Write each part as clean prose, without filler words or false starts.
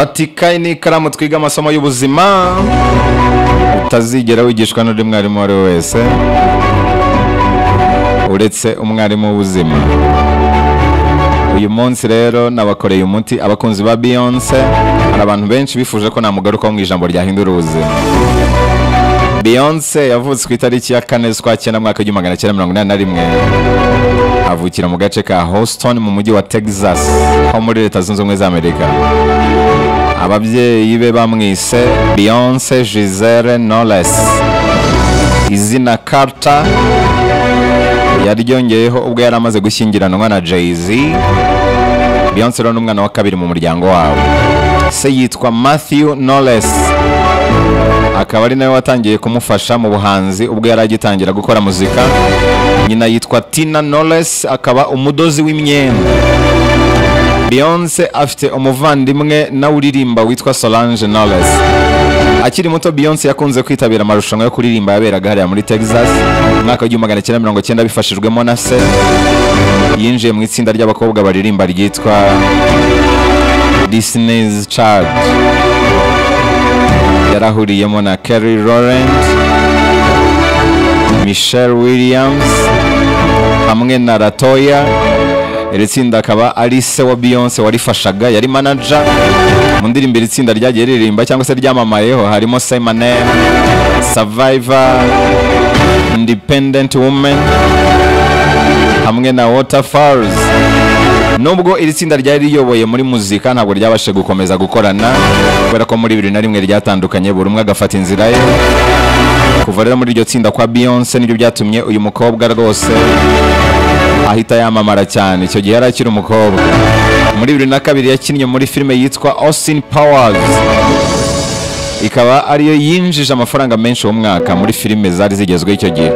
fatika n'ikaramu twiga amasomo y'ubuzima utazigera wigishwa n'undi mwarimu wari wese uretse umwarimu w'ubuzima. Uyu munsi rero nabakoreye umuti abakunzi ba Beyonce. Hari abantu benshi bifuje ko namugaruka mu ijambo ryahindura ubuzima. Beyonce yavutse ku itariki ya 4 z'ukwa cyenda mwaka wa 1981. Avukira mu gace ka Houston mu mujyi wa Texas ho muri Leta Zunze Ubumwe za Amerika. Ababyeyi be bamwise Beyonce Giselle Knowles. Izina Carter yaryongeyeho ubwo yari amaze gushyingiranwa na Jay-Z. Beyonce rero n'umwana wa kabiri mu muryango wabo. Se yitwa Matthew Knowles, akaba ari nawe watangiye kumufasha mu buhanzi ubwo yari agitangira gukora muzika. Nyina yitwa Tina Knowles, akaba umudozi w'imyenda. Beyonce afite umuvandimwe nawe uririmba witwa Solange Knowles. Akiri muto Beyonce yakunze kwitabira amarushanwa yo kuririmba yaberaga hariya muri Texas. Mwaka wa 1990 bifashijwemo na se, yinjiye mu itsinda ry'abakobwa baririmba ryitwa Disney's Child. Yarahuriyemo na Kelly Rowland, Michelle Williams hamwe na Latoya. Iri tsinda akaba ari se wa Beyonce warifashaga, yari manager mu ndirimbo iri tsinda ryagiye ririmba cyangwa se ryamamayeho harimo Say My Name, Survivor, Independent Woman hamwe na Waterfalls. Nubwo iri tsinda ryari riyoboye muri muzika ntabwo ryabashe gukomeza gukorana kubera ko muri 2001 ryatandukanye, buri umwe agafata inzira ye. Kuva rero muri iryo tsinda kwa Beyonce nibyo byatumye uyu mukobwa rwose ahita yamamara cyane. Icyo gihe yari akiri umukobwa. Muri 2002 yakinnye muri filime yitwa Austin Powers, ikaba ariyo yinjije amafaranga menshi uwo mwaka muri filime zari zigezweho icyo gihe.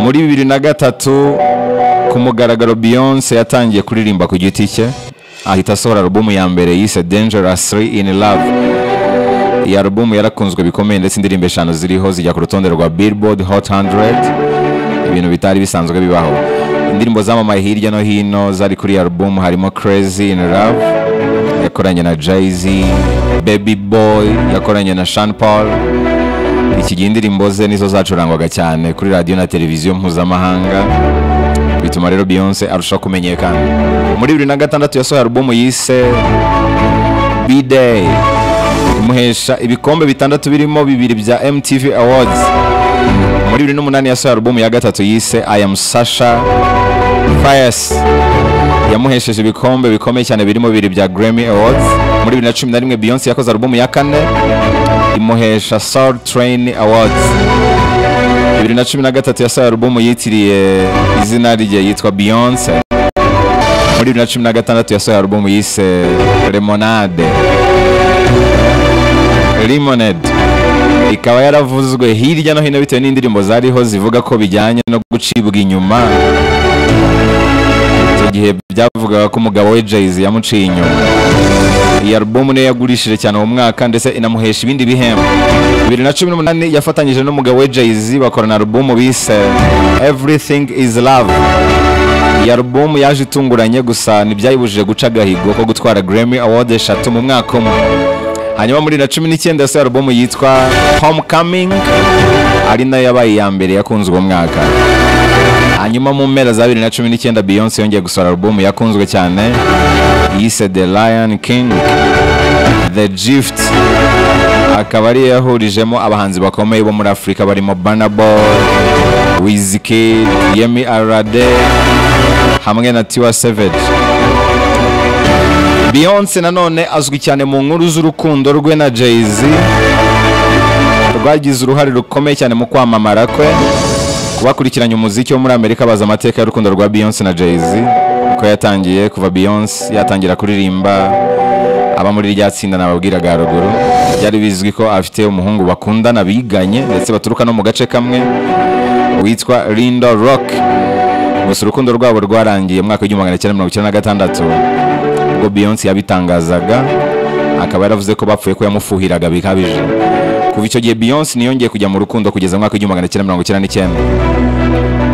Muri 2003 ku mugaragaro Beyonce yatangiye kuririmba ku giti cye, ahita asohora album ya mbere yise Dangerously in Love. Iyi album yarakunzwe bikomeye ndetse indirimbo 5 ziriho zijya ku rutonde rwa Billboard Hot 100, ibintu bitari bisanzwe bibaho. Indirimbo zamamaye hirya no hino zari kuri album harimo Crazy in Love yakoranye na Jay-Z, Baby Boy yakoranye na Sean Paul. Iki gihe indirimbo ze nizo zacurangwaga cyane kuri radio na televiziyo mpuzamahanga, bituma rero Beyonce arushaho kumenyekana. Muri 2006 yasohoye album yise B-Day, imuhesha ibikombe 6 birimo 2 bya MTV Awards. Muri 2008 yasohoye album ya gatatu yise I Am Sasha Fierce, yamuhesheje ibikombe bikomeye cyane birimo 2 bya Grammy Awards. Muri 2011 Beyonce yakoze album ya 4 imuhesha Soul Train Awards. 2013 yasohoye album yitiriye izina rye yitwa Beyonce. Muri 2016 yasohoye album yise Lemonade, ikaba yaravuzwe hirya no hino bitewe n'indirimbo zariho zivuga ko bijyanye no gucibwa inyuma. Icyo gihe byavugaga ko umugabo we Jay-Z yamuciye inyuma. Iyi album niyo yagurishije cyane mu mwaka ndetse inamuhesha ibindi bihembo. 2018 yafatanyije n'umugabo we Jay-Z bakorana album bise Everything Is Love. Iyi album yaje itunguranye gusa ntibyayibujije guca agahigo ko gutwara Grammy Award 3 mu mwaka umwe. Hanyuma muri 2019 yasohoye album yitwa Homecoming, ari nayo yabaye ya mbere yakunzwe uwo mwaka. Hanyuma mu mpera za 2019 Beyonce yongeye gusohora album yakunzwe cyane yise The Lion King, The Gift. Akaba ari yahurijemo abahanzi bakomeye bo muri Afrika barimo Burna Boy, Wizkid, Yemi Alade hamwe na Tiwa Savage. Beyonce nanone azwi cyane mu nkuru z'urukundo rwe na Jay-Z, rwagize uruhare rukomeye cyane mu kwamamara kwe. Kubakurikiranye umuziki wo muri Amerika baza amateka y'urukundo rwa Beyonce na Jay-Z, uko yatangiye kuva Beyonce yatangira kuririmba aba muri rya tsinda nababwiraga haruguru. Byari bizwi ko afite umuhungu bakundana biganye ndetse baturuka no mu gace kamwe witwa Lindo Rock. Gusa urukundo rwabo rwarangiye mwaka wa 1996 ubwo Beyonce yabitangazaga, akaba yaravuze ko bapfuye ko yamufuhiraga bikabije. Kuva icyo gihe Beyonce niyongeye kujya mu rukundo kugeza mwaka wa 1999.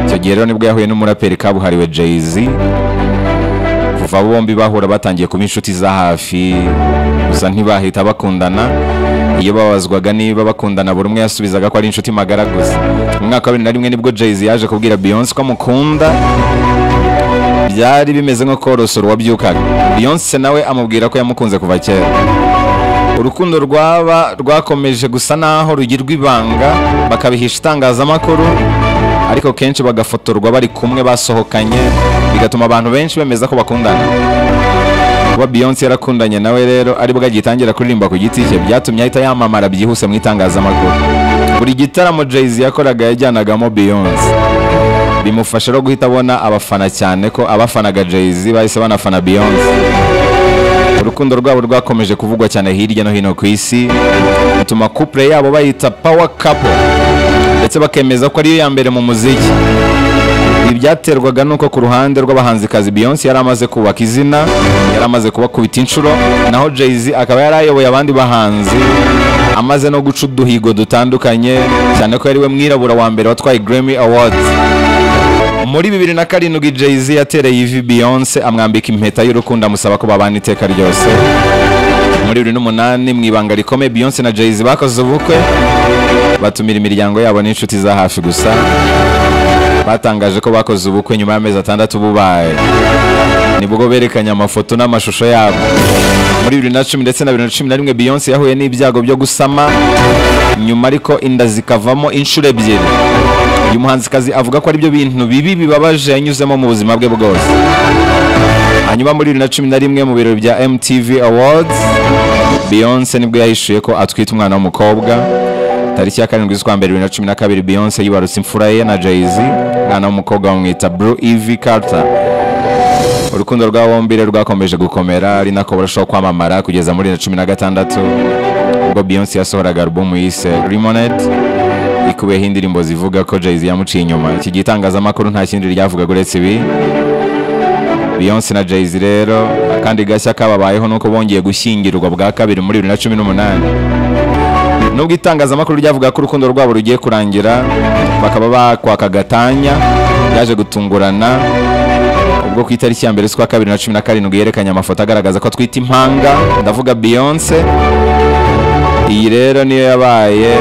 Icyo gihe rero nibwo yahuye n'umuraperi kabuhariwe Jay-Z. kuva bombi bahura batangiye kuba inshuti za hafi gusa ntibahita bakundana. Iyo babazwaga niba bakundana buri umwe yasubizaga ko ari inshuti magara gusa. Mu mwaka wa 2001 nibwo Jay-Z yaje kubwira Beyonce ko amukunda. Byari bimeze nko korosoro wabyukaga. Beyonce nawe amubwira ko yamukunze kuva kera. Urukundo rwakomeje gusa naho rugirwa ibanga bakabihisha itangazamakuru, ariko kenshi bagafotorwa bari kumwe basohokanye, bigatuma abantu benshi bemeza ko bakundana. Kuba Beyonce yarakundanye nawe rero ari bwo agitangira kuririmba ku giti cye byatumye ahita yamamara byihuse mu itangazamakuru. Buri gitaramo Jay-Z yakoraga yajyanagamo Beyonce, bimufasha no guhita abona abafana cyane ko abafanaga Jay-Z bahise banafana Beyonce. Urukundo rwabo rwakomeje kuvugwa cyane hirya no hino ku isi, bituma couple yabo bayita power couple ndetse bakemeza ko ariyo ya mbere mu muziki. Ibi byaterwaga nuko ku ruhande rw'abahanzikazi Beyonce yari amaze kubaka izina, yari amaze kubakubita inshuro, naho Jay-Z akaba yarayoboye abandi bahanzi, amaze no guca uduhigo dutandukanye, cyane ko yari we mwirabura wa mbere watwaye Grammy Awards. Muri 2007 Jay-Z yatereye ivi Beyonce amwambika impeta y'urukundo amusaba ko babana iteka ryose. Muri 2008 mu ibanga rikomeye Beyonce na Jay-Z bakoze ubukwe, batumira imiryango yabo n'inshuti za hafi gusa. Batangaje ko bakoze ubukwe nyuma y'amezi 6 bubaye. Nibwo berekanye amafoto n'amashusho yabo. Muri 2010 ndetse na 2011 Beyonce yahuye n'ibyago byo gusama, nyuma ariko inda zikavamo inshuro ebyiri. Uyu muhanzikazi avuga ko ari byo bintu bibi bibabaje yanyuzemo mu buzima bwe bwose. Hanyuma muri 2011 mu birori bya MTV Awards, Beyonce nibwo yahishuye ko atwite umwana w'umukobwa. Tariki ya 7 z'ukwa mbere 2012 Beyonce yibarutse imfura ye na Jay-Z, umwana w'umukobwa bamwita Blue Ivy Carter. Urukundo rwa bombi rwakomeje gukomera, ari nako barushaho kwamamara kugeza muri 2016 ubwo Beyonce yasohoraga album yise Lemonade, ikubiyeho indirimbo zivuga ko Jay-Z yamuciye inyuma. Iki gitangazamakuru nta kindi ryavugaga uretse ibi. Beyonce na Jay-Z rero akandi gashya kababayeho nuko bongeye gushyingirwa bwa kabiri muri 2018. Nubwo itangazamakuru ryavuga ko urukundo rwabo rugiye kurangira, bakaba bakwaka gatanya, yaje gutungurana ubwo ku itariki ya mbere z'ukwa 2017 yerekanye amafoto agaragaza ko twita impanga, ndavuga Beyonce. Iyi rero niyo yabaye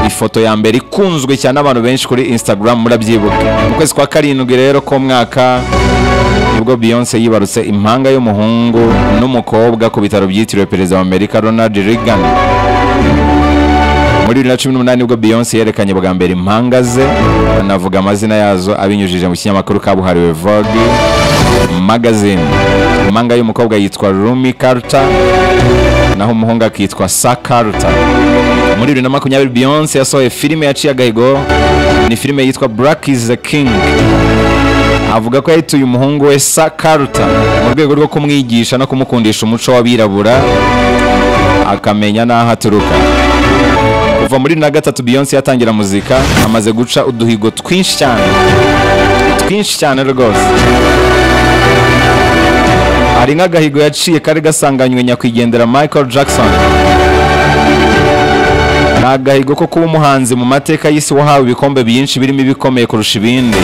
ifoto ya mbere ikunzwe cyane abantu benshi kuri Instagram, murabyibuka. Mu kwezi kwa 7 rero ko mwaka nibwo Beyonce yibarutse impanga y'umuhungu n'umukobwa ku bitaro byitiriwe perezida wa Amerika Ronald Reagan. Muri 2018 nibwo Beyonce yerekanye bwa mbere impanga ze, anavuga amazina yazo abinyujije mu kinyamakuru kabuhariwe Vogue magazine. Impanga y'umukobwa yitwa Rumi Carter, naho umuhungu akitwa Sa Carter. Muri 2020 Beyonce yasohoye filime yaciye agahigo, ni filime yitwa Black is the King. Avuga ko yituye umuhungu we Sa Carter mu rwego rwo kumwigisha no kumukundisha umuco w'abirabura akamenya n'aho aturuka. Kuva muri 2003 Beyonce yatangira muzika, amaze guca uduhigo twinshi cyane rwose. Hari nk'agahigo yaciye kari gasanganywe nyakwigendera Michael Jackson. Agahigo ko kuba umuhanzi mu mateka y'isi wahawe ibikombe byinshi birimo ibikomeye kurusha ibindi,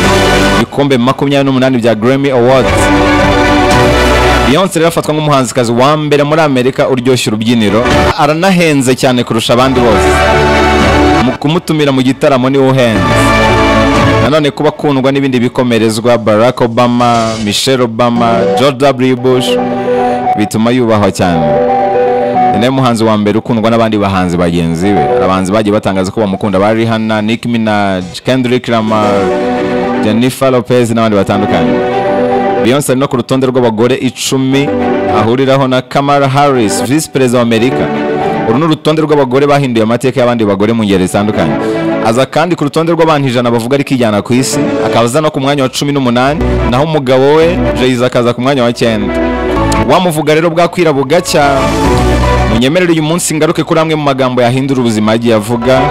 ibikombe 28 bya Grammy Awards. Beyonce rero afatwa nk'umuhanzikazi wa mbere muri Amerika uryoshya urubyiniro, aranahenze cyane kurusha abandi bose. Mu kumutumira mu gitaramo ni uhenze. Nanone kuba kundwa n'ibindi bikomerezwa Barack Obama, Michelle Obama, George W. Bush bituma yubahwa cyane. Ni umuhanzi wa mbere ukundwa n'abandi bahanzi bagenzi be. Abahanzi bagiye batangaza ko bamukunda ba Rihanna, Nicki Minaj, Kendrick Lamar, Jennifer Lopez n'abandi batandukanye. Beyonce ari no ku rutonde rw'abagore 10 ahuriraho na Kamala Harris, Vice President wa Amerika. Uru ni urutonde rw'abagore bahinduye amateka y'abandi bagore mu ngeri zitandukanye. Aza kandi ku rutonde rw'abantu 100 bavuga ari kijyana ku isi, akabaza no ku mwanya wa 18, naho umugabo we Jay-Z akaza ku mwanya wa 9. Wamuvuga rero bwakwira bugacya. Munyemerere uyu munsi ngaruke kuri amwe mu magambo yahindura ubuzima yagiye avuga,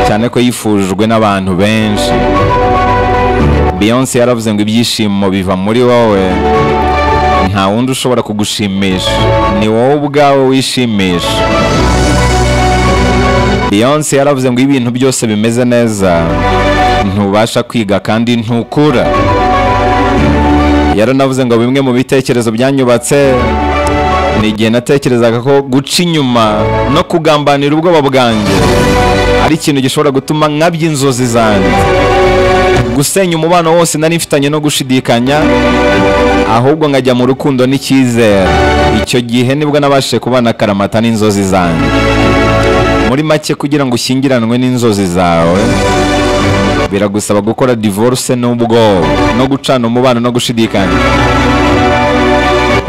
cyane ko yifujwe n'abantu benshi. Beyonce yaravuze ngo ibyishimo biva muri wowe, nta wundi ushobora kugushimisha, ni wowe ubwawe wishimisha. Beyonce yaravuze ngo ibintu byose bimeze neza, ntubasha kwiga kandi ntukura. yaranavuze ngo bimwe mu bitekerezo byanyubatse ni igihe natekerezaga ko guca inyuma no kugambanira ubwoba bwanjye ari ikintu gishobora gutuma nkabya inzozi zanjye, gusenya umubano wose nari mfitanye no gushidikanya, ahubwo nkajya mu rukundo n'icyizere. Icyo gihe nibwo nabashije kubana akaramata n'inzozi zanjye. Muri make, kugira ngo ushyingiranwe n'inzozi zawe biragusaba gukora divorce n'ubwoba no gucana umubano no gushidikanya.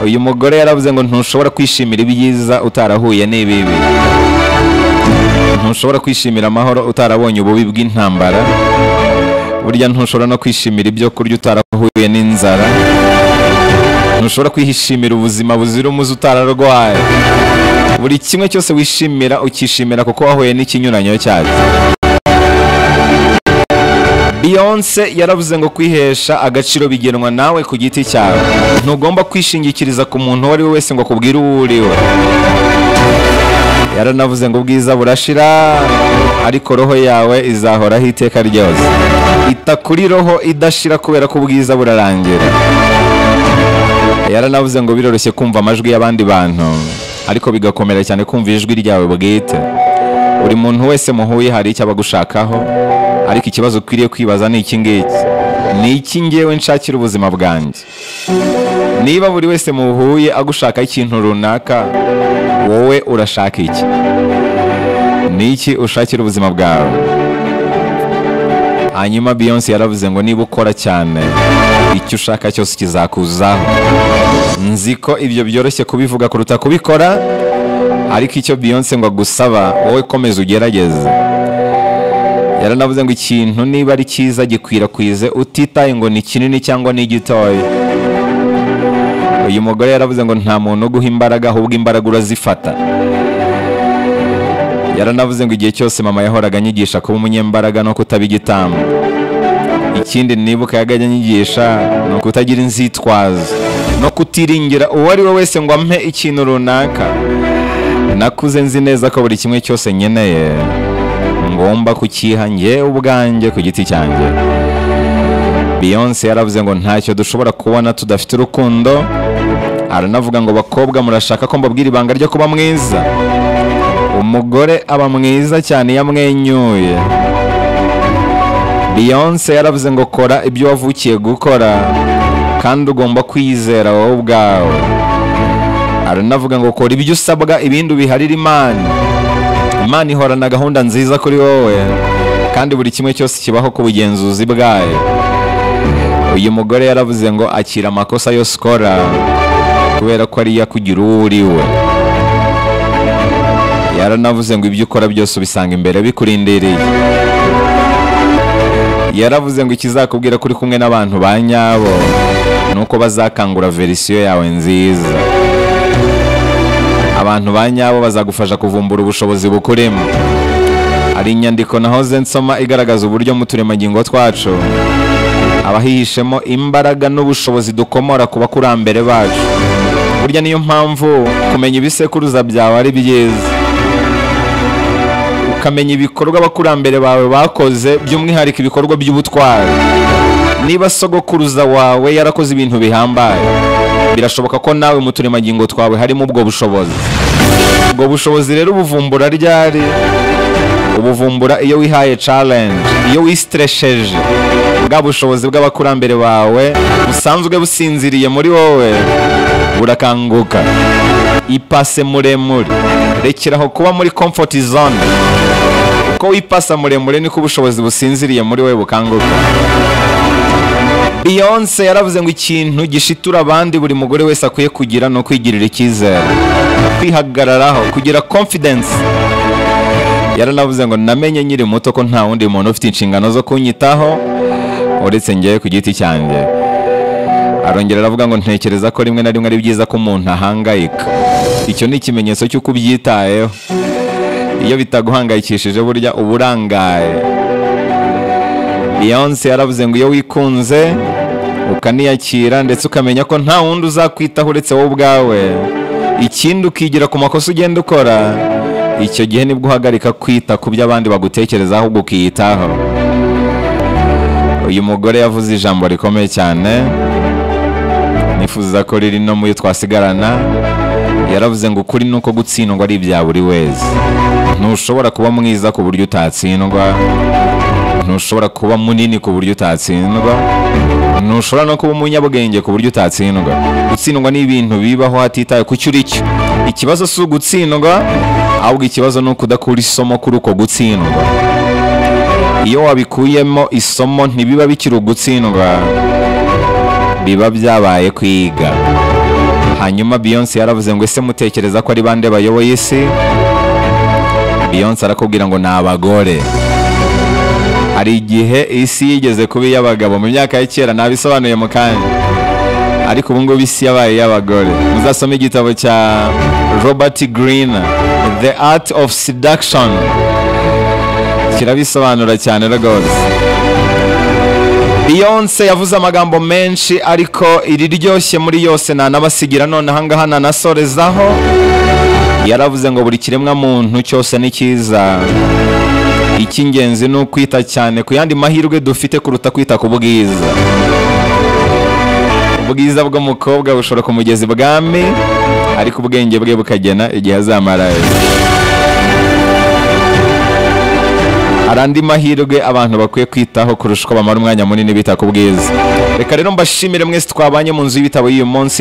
Uyu mugore yaravuze ngo ntushobora kwishimira ibyiza utarahuye n'ibibi, ntushobora kwishimira amahoro utarabonye ububi bw'intambara, burya ntushobora no kwishimira ibyo kurya utarahuye n'inzara, ntushobora kwishimira ubuzima buzira umuze utararwaye. Buri kimwe cyose wishimira ukishimira kuko wahuye n'ikinyuranyo cyacyo. Beyonce yaravuze ngo kwihesha agaciro bigenwa nawe ku giti cyawe. Ntugomba kwishingikiriza ku muntu uwo ari we wese ngo akubwire uwo uri we. Yaranavuze ngo ubwiza burashira ariko roho yawe izahoraho iteka ryose. Ita kuri roho idashira kubera ko ubwiza burarangira. Yaranavuze ngo biroroshye kumva amajwi y'abandi bantu ariko bigakomera cyane kumva ijwi ryawe bwite. Buri muntu wese muhuye hari icyo abagushakaho, ariko ikibazo ukwiriye kwibaza ni iki ngiki: ni iki ngewe nshakira ubuzima bwanjye? Niba buri wese muhuye agushaka ikintu runaka, wowe urashaka iki? Ni iki ushakira ubuzima bwawe? Hanyuma Beyonce yaravuze ngo niba ukora cyane, icyo ushaka cyose kizakuzaho. Nzi ko ibyo byoroshye kubivuga kuruta kubikora, ariko icyo Beyonce ngo agusaba wowe komeza ugerageze. Yaranavuze ngo ikintu niba ari cyiza gikwirakwize utitaye ngo ni kinini cyangwa ni gitoya. Uyu mugore yaravuze ngo nta muntu uguha imbaraga, ahubwo imbaraga urazifata. Yaranavuze ngo igihe cyose mama yahoraga anyigisha kuba umunyembaraga no kutaba igitambo. Ikindi nibuka yagajya anyigisha ni ukutagira inzitwazo no kutiringira uwo ari we wese ngo ampe ikintu runaka. Nakuze nzi neza ko buri kimwe cyose nkeneye ngomba kukiha njye ubwanjye ku giti cyanjye. Beyonce yaravuze ngo ntacyo dushobora kubona tudafite urukundo. Aranavuga ngo bakobwa murashaka ko mbabwira ibanga ryo kuba mwiza? Umugore aba mwiza cyane iyo amwenyuye. Beyonce yaravuze ngo kora ibyo wavukiye gukora kandi ugomba kwizera wowe ubwawe. Aranavuga ngo kora ibyo usabwa, ibindi ubiharire Imana. Imana ihorana gahunda nziza kuri wowe kandi buri kimwe cyose kibaho ku bugenzuzi bwayo. Uyu mugore yaravuze ngo akira amakosa yose ukora kubera ko ari yakugira uwo uri we. Yaranavuze ngo ibyo ukora byose ubisanga imbere bikurindiriye. Yaravuze ngo ikizakubwira kuri kumwe n'abantu ba nyabo nuko bazakangura verisiyo yawe nziza. Abantu ba nyabo bazagufasha kuvumbura ubushobozi bukurimo. Hari inyandiko nahoze nsoma igaragaza uburyo mu turemangingo twacu abahihishemo imbaraga n'ubushobozi dukomora ku bakurambere bacu. Burya niyo mpamvu kumenya ibisekuruza byawe ari byiza, ukamenya ibikorwa abakurambere bawe bakoze, by'umwihariko ibikorwa by'ubutwari. Niba sogokuruza wawe yarakoze ibintu bihambaye, birashoboka ko nawe mu turemangingo twawe harimo ubwo bushobozi. Ubwo bushobozi rero ubuvumbura ryari? Ubuvumbura iyo wihaye challenge, iyo wistresheje bwa bushobozi bw'abakurambere bawe busanzwe businziriye muri wowe burakanguka. Ipase muremure, rekeraho kuba muri comfort zone. Uko wipasa muremure niko ubushobozi businziriye muri wowe bukanguka. Beyonce yaravuze ngo ikintu gishitura abandi buri mugore wese akwiye kugira no kwigirira icyizere, kwihagararaho, kugira confidence. Yaranavuze ngo namenye nyiri muto ko nta wundi muntu ufite inshingano zo kunyitaho uretse njye ku giti cyanjye. Arongera aravuga ngo ntekereza ko rimwe na rimwe ari byiza ko umuntu ahangayika. Icyo ni ikimenyetso cy'uko ubyitayeho. Iyo bitaguhangayikishije burya uba urangaye. Beyonce yaravuze ngo iyo wikunze ukaniyakira ndetse ukamenya ko nta wundi uzakwitaho uretse wowe ubwawe, ikindi ukigira ku makosa ugenda ukora, icyo gihe nibwo uhagarika kwita ku byo abandi bagutekerezaho ahubwo ukiyitaho. Uyu mugore yavuze ijambo rikomeye cyane. nifuza ko riri no muyo twasigarana. Yaravuze ngo ukuri nuko gutsindwa ari ibya buri wese. Ntushobora kuba mwiza ku buryo utatsindwa, ntushobora kuba munini ku buryo utatsindwa, ntushobora no kuba umunyabwenge ku buryo utatsindwa. Gutsindwa ni ibintu bibaho hatitaye ku cyo uri cyo. Ikibazo si ugutsindwa, ahubwo ikibazo ni ukudakura isomo kuri uko gutsindwa. Iyo wabikuyemo isomo ntibiba bikiri ugutsindwa, biba byabaye kwiga. Hanyuma Beyonce yaravuze ngo ese mutekereza ko ari bande bayoboye isi? Beyonce arakubwira ngo ni abagore. Hari igihe isi yigeze kuba iy'abagabo mu myaka ya kera, nabisobanuye mu kanya, ariko ubu ngubu isi yabaye iy'abagore. Muzasome igitabo cya Robert Greene, The Art of Seduction, kirabisobanura cyane rwose. Beyonce yavuze amagambo menshi, ariko iriryoshye muri yose nanabasigira none ahangaha nanasorezaho. Yaravuze ngo buri kiremwa muntu cyose ni cyiza, icy'ingenzi ni ukwita cyane ku yandi mahirwe dufite kuruta kwita ku bwiza. Ubwiza bw'umukobwa bushobora kumugeza ibwami, ariko ubwenge bwe bukagena igihe azamarayo. Hari andi mahirwe abantu bakwiye kwitaho kurusha uko bamara umwanya munini bita ku bwiza. Reka rero mbashimire mwese twabanye mu nzu y'ibitabo y'uyu munsi.